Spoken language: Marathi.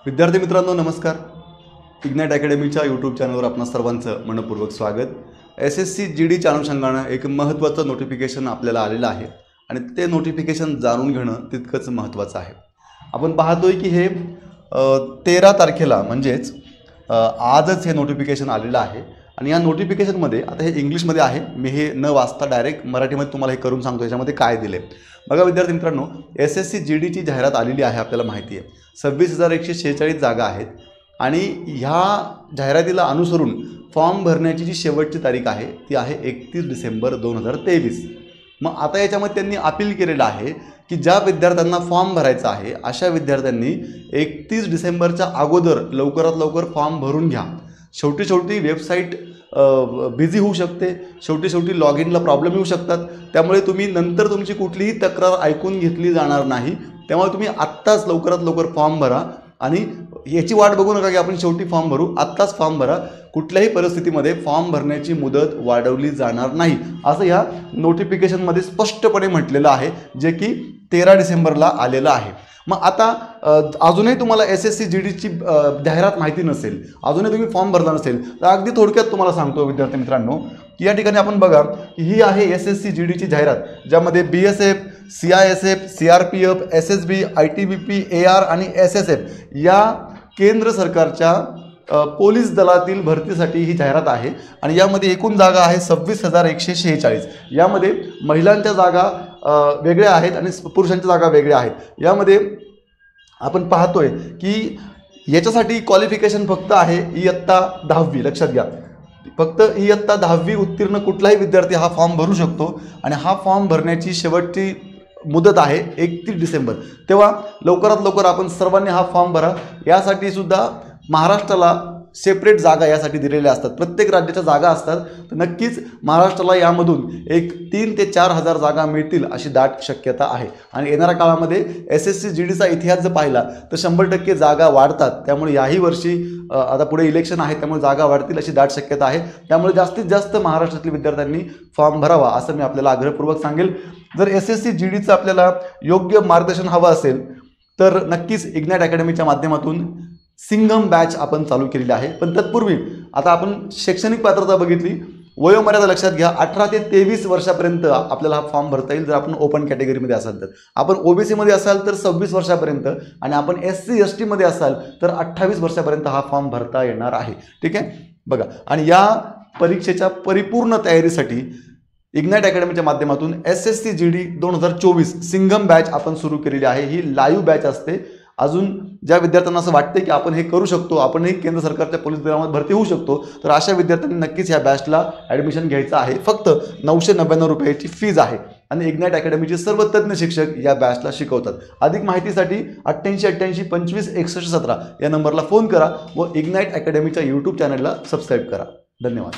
विद्यार्थी मित्रांनो नमस्कार. इग्नाइट अकॅडमीच्या यूट्यूब चॅनलवर आपणा सर्वांचं मनपूर्वक स्वागत. SSC GDच्या अनुषंगानं एक महत्त्वाचं नोटिफिकेशन आपल्याला आलेलं आहे आणि ते नोटिफिकेशन जाणून घेणं तितकंच महत्त्वाचं आहे. आपण पाहतोय की हे 13 तारखेला म्हणजेच आजच हे नोटिफिकेशन आलेलं आहे आणि या नोटिफिकेशनमध्ये आता हे इंग्लिशमध्ये आहे. मी हे न वाचता डायरेक्ट मराठीमध्ये तुम्हाला हे करून सांगतो याच्यामध्ये काय दिले. बघा विद्यार्थी मित्रांनो, SSC GDची जाहिरात आलेली आहे. आपल्याला माहिती आहे 26,146 जागा आहेत आणि ह्या जाहिरातीला अनुसरून फॉर्म भरण्याची जी शेवटची तारीख आहे ती आहे 31 डिसेंबर 2023. मग आता याच्यामध्ये त्यांनी अपील केलेलं आहे की ज्या विद्यार्थ्यांना फॉर्म भरायचा आहे अशा विद्यार्थ्यांनी 31 डिसेंबरच्या अगोदर लवकरात लवकर फॉर्म भरून घ्या. शेवटी वेबसाईट बिझी होऊ शकते, शेवटी लॉग इनला प्रॉब्लेम येऊ शकतात. त्यामुळे तुम्ही नंतर तुमची कुठलीही तक्रार ऐकून घेतली जाणार नाही. त्यामुळे तुम्ही आत्ताच लवकरात लवकर फॉर्म भरा आणि याची वाट बघू नका की आपण शेवटी फॉर्म भरू. आत्ताच फॉर्म भरा. कुठल्याही परिस्थितीमध्ये फॉर्म भरण्याची मुदत वाढवली जाणार नाही असं या नोटिफिकेशनमध्ये स्पष्टपणे म्हटलेलं आहे, जे की 13 डिसेंबरला आलेलं आहे. मग आता अजूनही तुम्हाला SSC GDची जाहिरात माहिती नसेल, अजूनही तुम्ही फॉर्म भरला नसेल तर अगदी थोडक्यात तुम्हाला सांगतो विद्यार्थी मित्रांनो की या ठिकाणी आपण बघा की ही आहे SSC GDची जाहिरात, ज्यामध्ये BSF, CISF, CRPF, SSB, ITBP, AR आणि SSF या केंद्र सरकारच्या पोलीस दलातील भरतीसाठी ही जाहिरात आहे आणि यामध्ये एकूण जागा आहे 26,146. यामध्ये महिलांच्या जागा वेगळ्या आहेत आणि पुरुषांच्या जागा वेगळ्या आहेत. यामध्ये आपण पाहतोय की याच्यासाठी क्वालिफिकेशन फक्त आहे इयत्ता 10वी. लक्षात घ्या, फक्त इयत्ता 10वी उत्तीर्ण कुठलाही विद्यार्थी हा फॉर्म भरू शकतो आणि हा फॉर्म भरण्याची शेवटची मुदत आहे 31 डिसेंबर. तेव्हा लवकरात लवकर आपण सर्वांनी हा फॉर्म भरा. यासाठी सुद्धा महाराष्ट्राला सेपरेट जागा यासाठी दिलेल्या असतात. प्रत्येक राज्याच्या जागा असतात, तर नक्कीच महाराष्ट्राला यामधून एक 3 ते 4 हजार जागा मिळतील अशी दाट शक्यता आहे. आणि येणाऱ्या काळामध्ये SSC GDचा इतिहास जर पाहिला तर 100% जागा वाढतात. त्यामुळे याही वर्षी आता पुढे इलेक्शन आहे, त्यामुळे जागा वाढतील अशी दाट शक्यता आहे. त्यामुळे जास्तीत जास्त महाराष्ट्रातील विद्यार्थ्यांनी फॉर्म भरावा असं मी आपल्याला आग्रहपूर्वक सांगेल. जर SSC GDचं आपल्याला योग्य मार्गदर्शन हवं असेल तर नक्कीच इग्नाइट अकॅडमीच्या माध्यमातून सिंघम बॅच आपण चालू केलेली आहे. पण तत्पूर्वी आता आपण शैक्षणिक पात्रता बघितली. वयोमर्यादा लक्षात घ्या, 18 ते 23 वर्षापर्यंत आपल्याला हा फॉर्म भरता येईल जर आपण ओपन कॅटेगरीमध्ये असाल तर. आपण OBC मध्ये असाल तर 26 वर्षापर्यंत आणि आपण SC ST मध्ये असाल तर 28 वर्षापर्यंत हा फॉर्म भरता येणार आहे. ठीक आहे बघा. आणि या परीक्षेच्या परिपूर्ण तयारीसाठी इग्नाइट अकॅडमीच्या माध्यमातून SSC GD 2024 सिंघम बॅच आपण सुरू केलेली आहे. ही लाईव्ह बॅच असते. अजून ज्या विद्यार्थ्यांना असं वाटते की आपणही करू शकतो, आपणही केंद्र सरकारच्या पोलीस दलामध्ये भरती होऊ शकतो, तर अशा विद्यार्थ्यांनी नक्कीच ह्या बॅचला ॲडमिशन घ्यायचं आहे. फक्त 999 रुपयाची फीज आहे आणि इग्नाइट अकॅडमीचे सर्व तज्ज्ञ शिक्षक या बॅचला शिकवतात. अधिक माहितीसाठी 8888 25 61 17 या नंबरला फोन करा व इग्नाइट अकॅडमीच्या यूट्यूब चॅनलला सबस्क्राईब करा. धन्यवाद.